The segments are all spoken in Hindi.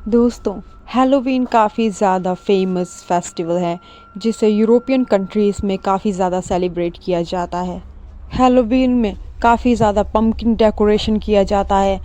दोस्तों, हैलोवीन काफ़ी ज़्यादा फेमस फेस्टिवल है जिसे यूरोपियन कंट्रीज़ में काफ़ी ज़्यादा सेलिब्रेट किया जाता है। हैलोवीन में काफ़ी ज़्यादा पम्पकिन डेकोरेशन किया जाता है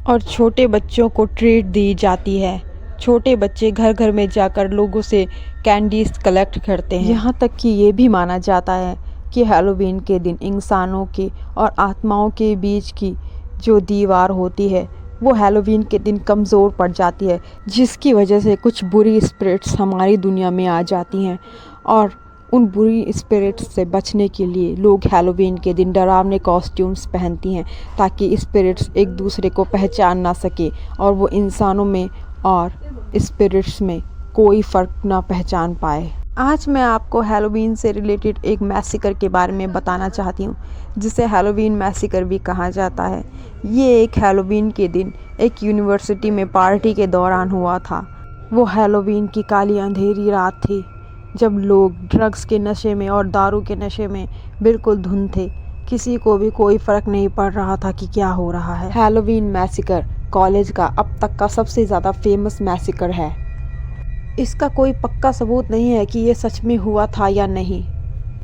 और छोटे बच्चों को ट्रीट दी जाती है। छोटे बच्चे घर घर में जाकर लोगों से कैंडीज कलेक्ट करते हैं। यहाँ तक कि ये भी माना जाता है कि हैलोवीन के दिन इंसानों के और आत्माओं के बीच की जो दीवार होती है वो हैलोवीन के दिन कमज़ोर पड़ जाती है, जिसकी वजह से कुछ बुरी स्पिरिट्स हमारी दुनिया में आ जाती हैं और उन बुरी स्पिरिट्स से बचने के लिए लोग हैलोवीन के दिन डरावने कॉस्ट्यूम्स पहनती हैं ताकि स्पिरिट्स एक दूसरे को पहचान ना सके और वो इंसानों में और स्पिरिट्स में कोई फ़र्क ना पहचान पाए। आज मैं आपको हैलोवीन से रिलेटेड एक मैसेकर के बारे में बताना चाहती हूँ, जिसे हैलोवीन मैसेकर भी कहा जाता है। ये एक हैलोवीन के दिन एक यूनिवर्सिटी में पार्टी के दौरान हुआ था। वो हैलोवीन की काली अंधेरी रात थी जब लोग ड्रग्स के नशे में और दारू के नशे में बिल्कुल धुंध थे। किसी को भी कोई फ़र्क नहीं पड़ रहा था कि क्या हो रहा है। हैलोवीन मैसेकर कॉलेज का अब तक का सबसे ज़्यादा फेमस मैसेकर है। इसका कोई पक्का सबूत नहीं है कि ये सच में हुआ था या नहीं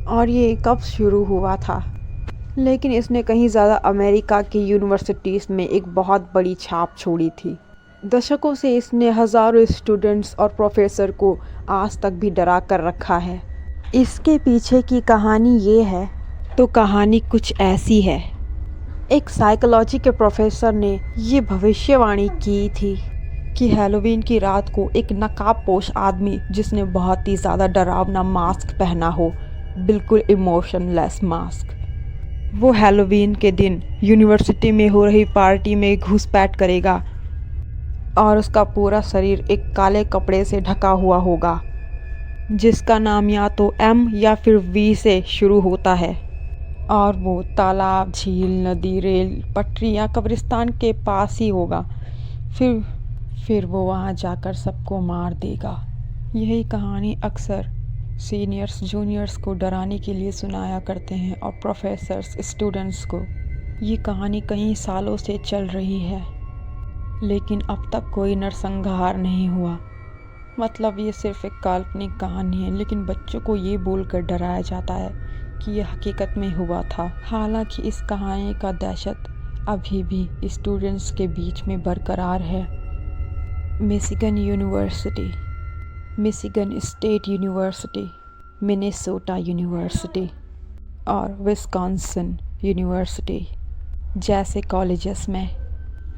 और ये कब शुरू हुआ था, लेकिन इसने कहीं ज़्यादा अमेरिका की यूनिवर्सिटीज़ में एक बहुत बड़ी छाप छोड़ी थी। दशकों से इसने हज़ारों स्टूडेंट्स और प्रोफेसर को आज तक भी डरा कर रखा है। इसके पीछे की कहानी ये है तो कहानी कुछ ऐसी है। एक साइकोलॉजी के प्रोफेसर ने ये भविष्यवाणी की थी कि हैलोवीन की रात को एक नकाबपोश आदमी जिसने बहुत ही ज़्यादा डरावना मास्क पहना हो, बिल्कुल इमोशनलेस मास्क, वो हैलोवीन के दिन यूनिवर्सिटी में हो रही पार्टी में घुसपैठ करेगा और उसका पूरा शरीर एक काले कपड़े से ढका हुआ होगा जिसका नाम या तो M या फिर V से शुरू होता है और वो तालाब, झील, नदी, रेल पटरी या कब्रिस्तान के पास ही होगा। फिर वो वहाँ जाकर सबको मार देगा। यही कहानी अक्सर सीनियर्स जूनियर्स को डराने के लिए सुनाया करते हैं और प्रोफेसर्स स्टूडेंट्स को। ये कहानी कई सालों से चल रही है लेकिन अब तक कोई नरसंहार नहीं हुआ। मतलब ये सिर्फ एक काल्पनिक कहानी है, लेकिन बच्चों को ये बोलकर डराया जाता है कि ये हकीकत में हुआ था। हालांकि इस कहानी का दहशत अभी भी स्टूडेंट्स के बीच में बरकरार है। Michigan university, Michigan state university, Minnesota university और विस्कॉन्सिन यूनिवर्सिटी जैसे कॉलेजेस में।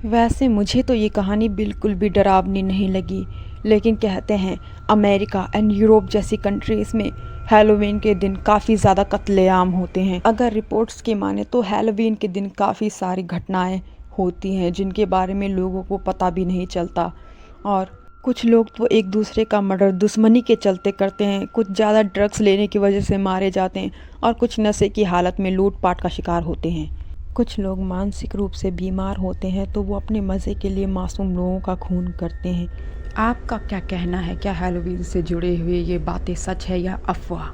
वैसे मुझे तो ये कहानी बिल्कुल भी डरावनी नहीं लगी, लेकिन कहते हैं अमेरिका एंड यूरोप जैसी कंट्रीज़ में हैलोवीन के दिन काफ़ी ज़्यादा कत्लेआम होते हैं। अगर रिपोर्ट्स की माने तो हैलोवीन के दिन काफ़ी सारी घटनाएं होती हैं जिनके बारे में लोगों को पता भी नहीं चलता और कुछ लोग तो एक दूसरे का मर्डर दुश्मनी के चलते करते हैं, कुछ ज़्यादा ड्रग्स लेने की वजह से मारे जाते हैं और कुछ नशे की हालत में लूटपाट का शिकार होते हैं। कुछ लोग मानसिक रूप से बीमार होते हैं तो वो अपने मज़े के लिए मासूम लोगों का खून करते हैं। आपका क्या कहना है? क्या हैलोवीन से जुड़े हुए ये बातें सच है या अफवाह?